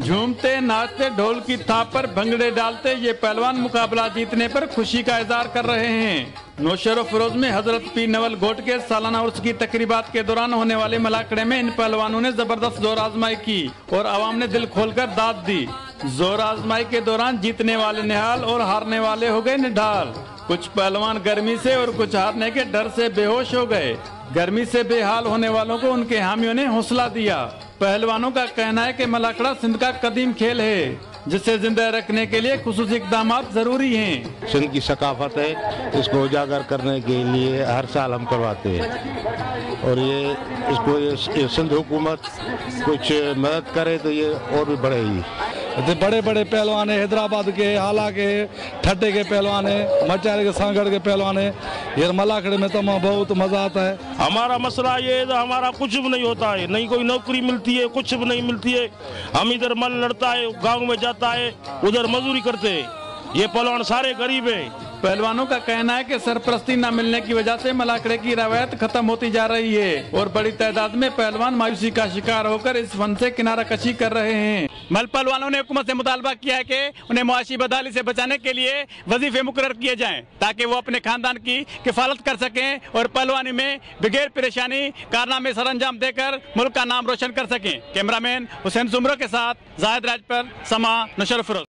झूमते नाचते ढोल की थाप पर भंगड़े डालते ये पहलवान मुकाबला जीतने पर खुशी का इजहार कर रहे हैं। नौशहर फिरोज में हजरत पीर नवल घोट के सालाना उर्स की तकरीबात के दौरान होने वाले मलाकड़े में इन पहलवानों ने जबरदस्त जोर आजमाई की और आवाम ने दिल खोलकर दाद दी। जोर आजमाई के दौरान जीतने वाले निहाल और हारने वाले हो गए निढाल। कुछ पहलवान गर्मी से और कुछ हारने के डर से बेहोश हो गए। गर्मी से बेहाल होने वालों को उनके हामियों ने हौसला दिया। पहलवानों का कहना है कि मलाकड़ा सिंध का कदीम खेल है जिसे जिंदा रखने के लिए खुसूसी इक़दाम जरूरी हैं। सिंध की सकाफत है, इसको उजागर करने के लिए हर साल हम करवाते हैं और ये सिंध हुकूमत कुछ मदद करे तो ये और भी बढ़ेगी। बड़े बड़े पहलवान है, हैदराबाद के, हाला के, ठट्टे के पहलवान है, मचारे के, सांगड़ के पहलवान है। ये मलाखड़े में तो बहुत मजा आता है। हमारा मसला ये है, हमारा कुछ भी नहीं होता है, नहीं कोई नौकरी मिलती है, कुछ भी नहीं मिलती है। हम इधर मन लड़ता है, गांव में जाता है, उधर मजदूरी करते हैं। ये पहलवान सारे गरीब हैं। पहलवानों का कहना है कि सरपरस्ती न मिलने की वजह से मलाकड़े की रवायत खत्म होती जा रही है और बड़ी तादाद में पहलवान मायूसी का शिकार होकर इस फन से किनारा कशी कर रहे हैं। मल पहलवानों ने हुकूमत से मुतालबा किया है कि उन्हें मुआशी बदहाली से बचाने के लिए वजीफे मुकर्रर किए जाएं ताकि वो अपने खानदान की किफालत कर सकें और पहलवानी में बगैर परेशानी कारनामे सर अंजाम देकर मुल्क का नाम रोशन कर सकें। कैमरामैन हुसैन सुमरो के साथ जाहिद राजपर, समा, नौशहर फिरोज।